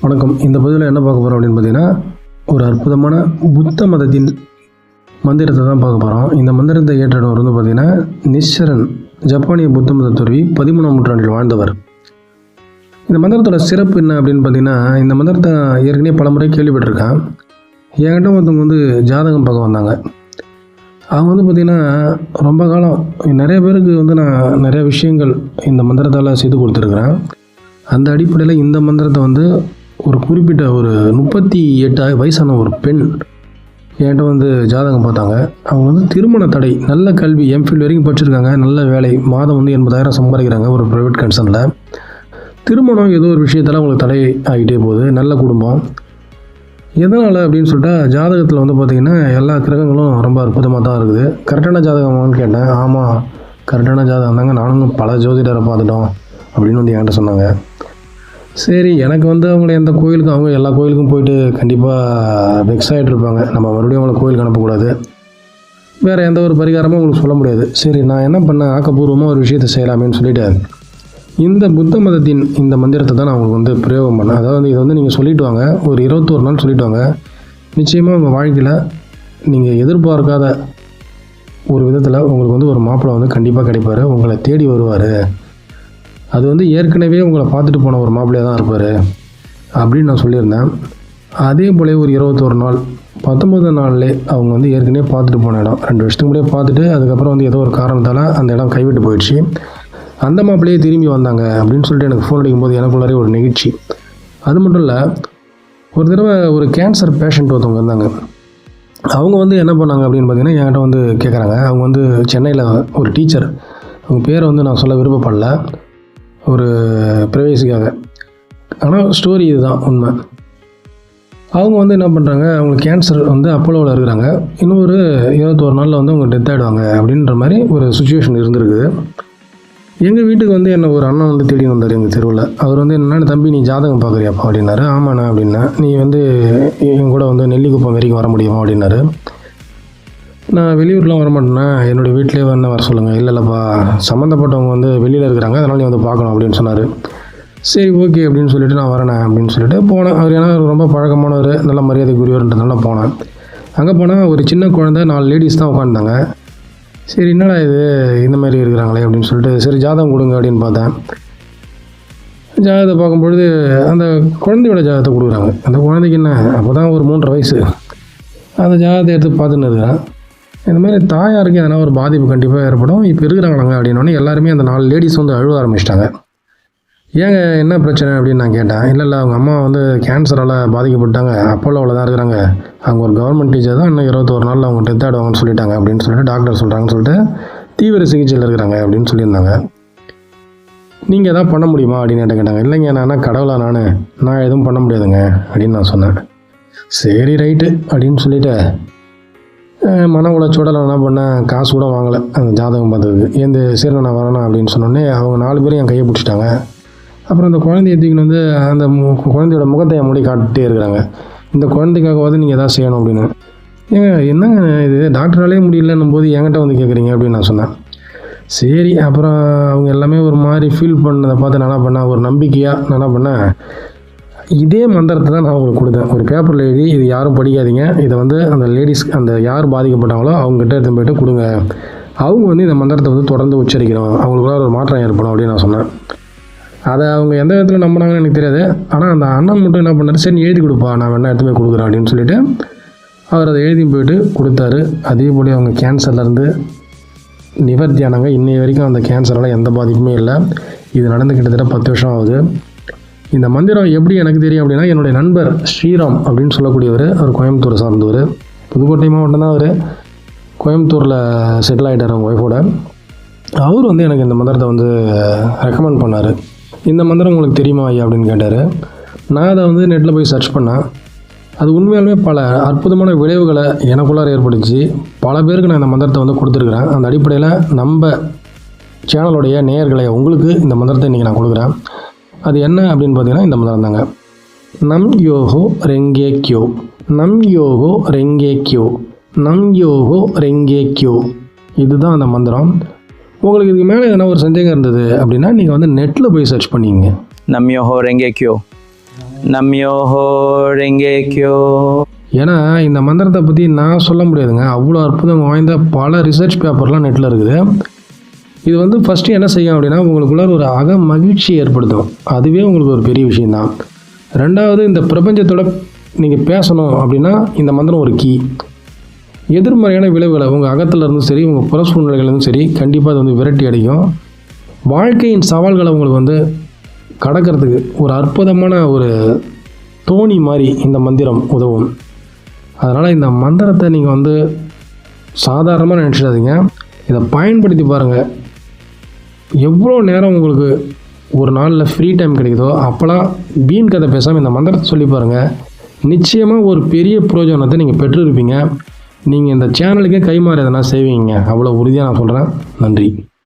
வணக்கம். இந்த பதிவில் என்ன பார்க்க போகிறோம் அப்படின்னு பார்த்தீங்கன்னா, ஒரு அற்புதமான புத்த மதத்தின் மந்திரத்தை தான் பார்க்க போகிறோம். இந்த மந்திரத்தை இயற்றினவர் வந்து பார்த்தீங்கன்னா நிஸ்ஸரன், ஜப்பானிய புத்த மத துறவி, 13ஆம் நூற்றாண்டில் வாழ்ந்தவர். இந்த மந்திரத்தோட சிறப்பு என்ன அப்படின்னு பார்த்தீங்கன்னா, இந்த மந்திரத்தை ஏற்கனவே பல முறை கேள்விப்பட்டிருக்கேன். என்கிட்ட ஒருத்தவங்க வந்து ஜாதகம் பார்க்க வந்தாங்க. அவங்க வந்து பார்த்திங்கன்னா ரொம்ப காலம் நிறைய பேருக்கு வந்து நான் நிறைய விஷயங்கள் இந்த மந்திரத்தால் செய்து கொடுத்துருக்குறேன். அந்த அடிப்படையில் இந்த மந்திரத்தை வந்து ஒரு குறிப்பிட்ட ஒரு 38 வயசான ஒரு பெண் என்கிட்ட வந்து ஜாதகம் பார்த்தாங்க. அவங்க வந்து திருமண தடை, நல்ல கல்வி, எம்ஃபில் வரைக்கும் படிச்சிருக்காங்க, நல்ல வேலை, மாதம் வந்து 80,000 சம்பாதிக்கிறாங்க ஒரு ப்ரைவேட் கன்சர்னில். திருமணம் ஏதோ ஒரு விஷயத்தில் அவங்களுக்கு தடை ஆகிட்டே போகுது. நல்ல குடும்பம். எதனால் அப்படின்னு சொல்லிட்டா, ஜாதகத்தில் வந்து பார்த்திங்கன்னா எல்லா கிரகங்களும் ரொம்ப அற்புதமாக தான் இருக்குது. கரெக்டான ஜாதகமானு கேட்டேன். ஆமாம், கரெக்டான ஜாதகம் தாங்க, நானும் பல ஜோதிடரை பார்த்துட்டோம் அப்படின்னு வந்து என்கிட்ட சொன்னாங்க. சரி, எனக்கு வந்து அவங்கள எந்த கோயிலுக்கும், அவங்க எல்லா கோயிலுக்கும் போயிட்டு கண்டிப்பாக வெக்ஸ் ஆகிட்டு இருப்பாங்க. நம்ம மறுபடியும் அவங்கள கோயிலுக்கு அனுப்பக்கூடாது, வேறு எந்த ஒரு பரிகாரமும் உங்களுக்கு சொல்ல முடியாது. சரி, நான் என்ன பண்ணேன், ஆக்கப்பூர்வமாக ஒரு விஷயத்தை செய்யலாமேன்னு சொல்லிவிட்டு இந்த புத்த மதத்தின் இந்த மந்திரத்தை தான் நான் அவங்களுக்கு வந்து பிரயோகம் பண்ணேன். அதாவது இதை வந்து நீங்கள் சொல்லிட்டு வாங்க, ஒரு 21 நாள் சொல்லிட்டு வாங்க. நிச்சயமாக உங்கள் வாழ்க்கையில் நீங்கள் எதிர்பார்க்காத ஒரு விதத்தில் உங்களுக்கு வந்து ஒரு மாப்பிள்ளை வந்து கண்டிப்பாக கிடைப்பார், உங்களை தேடி வருவார். அது வந்து ஏற்கனவே உங்களை பார்த்துட்டு போன ஒரு மாப்பிள்ளையாக தான் இருப்பார் அப்படின்னு நான் சொல்லியிருந்தேன். அதே போல் ஒரு 21 நாள், 19 நாள்லே அவங்க வந்து ஏற்கனவே பார்த்துட்டு போன இடம், 2 வருஷத்துக்கு முன்னாடியே பார்த்துட்டு அதுக்கப்புறம் வந்து ஏதோ ஒரு காரணத்தால் அந்த இடம் கைவிட்டு போயிடுச்சு. அந்த மாப்பிள்ளையே திரும்பி வந்தாங்க அப்படின்னு சொல்லிட்டு எனக்கு ஃபோன் அடிக்கும்போது எனக்குள்ளாரே ஒரு நிகழ்ச்சி. அது மட்டும் இல்லை, ஒரு தடவை ஒரு கேன்சர் பேஷண்ட் ஒருத்தவங்க இருந்தாங்க. அவங்க வந்து என்ன பண்ணாங்க அப்படின்னு பார்த்தீங்கன்னா, என்கிட்ட வந்து கேட்குறாங்க. அவங்க வந்து சென்னையில் ஒரு டீச்சர். அவங்க பேரை வந்து நான் சொல்ல விருப்பப்படல, ஒரு ப்ரைவேசிக்காக. ஆனால் ஸ்டோரி இதுதான் உண்மை. அவங்க வந்து என்ன பண்ணுறாங்க, அவங்களுக்கு கேன்சர் வந்து அப்போலோவில் இருக்கிறாங்க. இன்னும் ஒரு 21 நாளில் வந்து அவங்க டெத் ஆகிடுவாங்க அப்படின்ற மாதிரி ஒரு சுச்சுவேஷன் இருந்திருக்குது. எங்கள் வீட்டுக்கு வந்து என்னை ஒரு அண்ணன் வந்து தேடி வந்தார் எங்கள் தெருவில். அவர் வந்து என்னென்ன, தம்பி நீ ஜாதகம் பார்க்குறியாப்பா அப்படின்னாரு. ஆமாண்ணா அப்படின்னா. நீ வந்து என் கூட வந்து நெல்லிக்குப்பம் வரைக்கும் வர முடியுமா அப்படின்னாரு. நான் வெளியூர்லாம் வரமாட்டேன்னா, என்னுடைய வீட்டிலே வந்து வர சொல்லுங்கள். இல்லைப்பா, சம்மந்தப்பட்டவங்க வந்து வெளியில் இருக்கிறாங்க, அதனால் நீ வந்து பார்க்கணும் அப்படின்னு சொன்னார். சரி, ஓகே அப்படின்னு சொல்லிவிட்டு நான் வரேன் அப்படின்னு சொல்லிட்டு போனேன். அவர் ஏன்னா ரொம்ப பழக்கமானவர், நல்ல மரியாதைக்குரியவர்ன்றதுனால போனேன். அங்கே போனால் ஒரு சின்ன குழந்தை, 4 லேடிஸ் தான் உட்காந்துட்டாங்க. சரி, என்னடா இது இந்த மாதிரி இருக்கிறாங்களே அப்படின்னு சொல்லிட்டு, சரி ஜாதகம் கொடுங்க அப்படின்னு பார்த்தேன். ஜாதகத்தை பார்க்கும்பொழுது அந்த குழந்தையோட ஜாதகத்தை கொடுக்குறாங்க. அந்த குழந்தைக்கு என்ன, அப்போ தான் ஒரு 3.5 வயசு. அந்த ஜாதகத்தை எடுத்து பார்த்துன்னு இருக்கிறேன். இந்த மாதிரி தாயாருக்கு எதனா ஒரு பாதிப்பு கண்டிப்பாக ஏற்படும், இப்போ இருக்கிறாங்களாங்க அப்படின்னோடனே எல்லாருமே அந்த 4 லேடிஸ் வந்து அழுவ ஆரம்பிச்சிட்டாங்க. ஏங்க என்ன பிரச்சனை அப்படின்னு நான் கேட்டேன். இல்லை அவங்க அம்மா வந்து கேன்சரால் பாதிக்கப்பட்டாங்க, அப்போலோவில் தான் இருக்கிறாங்க, அவங்க ஒரு கவர்மெண்ட் டீச்சர் தான், இன்னும் 21 நாளில் அவங்க டெத் ஆகிடுவாங்கன்னு சொல்லிட்டாங்க அப்படின்னு சொல்லிட்டு டாக்டர் சொல்கிறாங்கன்னு சொல்லிட்டு தீவிர சிகிச்சையில் இருக்கிறாங்க அப்படின்னு சொல்லியிருந்தாங்க. நீங்கள் எதாவது பண்ண முடியுமா அப்படின்னு என்கிட்ட கேட்டாங்க. இல்லைங்க, நான் கடவுளா, நான் எதுவும் பண்ண முடியாதுங்க அப்படின்னு நான் சொன்னேன். சரி ரைட்டு அப்படின்னு சொல்லிவிட்டு மன உளைச்சோட நான் என்ன பண்ணேன், காசு கூட வாங்கலை அந்த ஜாதகம் பார்த்ததுக்கு. சரி நான் வரேண்ணா அப்படின்னு சொன்னோடனே அவங்க 4 பேரும் என் கையை பிடிச்சிட்டாங்க. அப்புறம் அந்த குழந்தைய தூக்கின்னு வந்து அந்த குழந்தையோட முகத்தை என் முடி காட்டிகிட்டே இருக்கிறாங்க. இந்த குழந்தைக்காகவாது நீங்கள் எதாவது செய்யணும் அப்படின்னு. ஏங்க என்னங்க இது, டாக்டராலே முடியலன்னும் போது என்கிட்ட வந்து கேட்குறீங்க அப்படின்னு நான் சொன்னேன். சரி, அப்புறம் அவங்க எல்லாமே ஒரு மாதிரி ஃபீல் பண்ணதை பார்த்து நான் என்ன பண்ணேன், ஒரு நம்பிக்கையாக நான் என்ன பண்ணேன், இதே மந்திரத்தை தான் நான் உங்களுக்கு கொடுத்தேன். ஒரு பேப்பரில் எழுதி, இது யாரும் படிக்காதீங்க, இதை வந்து அந்த லேடிஸ், அந்த யார் பாதிக்கப்பட்டாங்களோ அவங்ககிட்ட எடுத்து போய்ட்டு கொடுங்க, அவங்க வந்து இந்த மந்திரத்தை வந்து தொடர்ந்து உச்சரிக்கணும், அவங்களுக்குள்ள ஒரு மாற்றம் ஏற்படும் அப்படின்னு நான் சொன்னேன். அதை அவங்க எந்த விதத்தில் நம்பினாங்கன்னு எனக்கு தெரியாது. ஆனால் அந்த அண்ணன் மட்டும் என்ன பண்ணார், சரி நீ எழுதி கொடுப்பா, நான் வேணா எடுத்து போய் கொடுக்குறேன் அப்படின்னு சொல்லிவிட்டு அவர் அதை எழுதி போய்ட்டு கொடுத்தாரு. அதே போல் அவங்க கேன்சர்லேருந்து நிவர்த்தி ஆனாங்க. இன்னைய வரைக்கும் அந்த கேன்சரால் எந்த பாதிப்புமே இல்லை. இது நடந்து கிட்டத்தட்ட 10 வருஷம் ஆகுது. இந்த மந்திரம் எப்படி எனக்கு தெரியும் அப்படின்னா, என்னுடைய நண்பர் ஸ்ரீராம் அப்படின்னு சொல்லக்கூடியவர், அவர் கோயம்புத்தூரை சார்ந்தவர், புதுக்கோட்டை மாவட்டம் தான். அவர் கோயம்புத்தூரில் செட்டில் ஆகிட்டார் அவங்க ஒய்ஃபோட. அவர் வந்து எனக்கு இந்த மந்திரத்தை வந்து ரெக்கமெண்ட் பண்ணார். இந்த மந்திரம் உங்களுக்கு தெரியுமா ஐயா அப்படின்னு கேட்டார். நான் அதை வந்து நெட்டில் போய் சர்ச் பண்ணேன். அது உண்மையாலுமே பல அற்புதமான விளைவுகளை எனக்குள்ளார ஏற்படுத்தி பல பேருக்கு நான் இந்த மந்திரத்தை வந்து கொடுத்துருக்குறேன். அந்த அடிப்படையில் நம்ம சேனலுடைய நேயர்களை உங்களுக்கு இந்த மந்திரத்தை இன்றைக்கி நான் கொடுக்குறேன். அது என்ன அப்படின்னு பார்த்தீங்கன்னா, இந்த மந்திரம் தாங்க. நம் யோகோ ரெங்கே கியோ, நம் யோகோ ரெங்கே கியோ, நம் யோகோ ரெங்கே கியோ. இதுதான் அந்த மந்திரம். உங்களுக்கு இதுக்கு மேலே எதனா ஒரு சந்தேகம் இருந்தது அப்படின்னா நீங்கள் வந்து நெட்டில் போய் சர்ச் பண்ணிங்க. நம் யோகோ ரெங்கே கியோ. Namyoho Renge Kyo. ஏன்னா இந்த மந்திரத்தை பற்றி நான் சொல்ல முடியாதுங்க. அவ்வளோ அற்புதம் வாய்ந்த பல ரிசர்ச் பேப்பர்லாம் நெட்டில் இருக்குது. இது வந்து ஃபஸ்ட்டு என்ன செய்யும் அப்படின்னா, உங்களுக்குள்ள ஒரு அக மகிழ்ச்சி ஏற்படுத்தும். அதுவே உங்களுக்கு ஒரு பெரிய விஷயந்தான். ரெண்டாவது, இந்த பிரபஞ்சத்தோட நீங்கள் பேசணும் அப்படின்னா இந்த மந்திரம் ஒரு கீ. எதிர்மறையான விளைவுகளை உங்கள் அகத்தில் இருந்தும் சரி, உங்கள் புற சூழ்நிலைகளிலும் சரி, கண்டிப்பாக அது வந்து விரட்டி அடிக்கும். வாழ்க்கையின் சவால்களை உங்களுக்கு வந்து கடக்கிறதுக்கு ஒரு அற்புதமான ஒரு தோணி மாதிரி இந்த மந்திரம் உதவும். அதனால் இந்த மந்திரத்தை நீங்கள் வந்து சாதாரணமாக நினச்சிடாதீங்க. இதை பயன்படுத்தி பாருங்கள். எவ்வளோ நேரம் உங்களுக்கு ஒரு நாளில் ஃப்ரீ டைம் கிடைக்குதோ அப்போலாம் வீண் கதை பேசாமல் இந்த மந்திரத்தை சொல்லி பாருங்கள். நிச்சயமாக ஒரு பெரிய பிரயோஜனத்தை நீங்கள் பெற்றிருப்பீங்க. நீங்கள் இந்த சேனலுக்கே கைமாறி எதனா செய்வீங்க, அவ்வளோ உறுதியாக நான் சொல்கிறேன். நன்றி.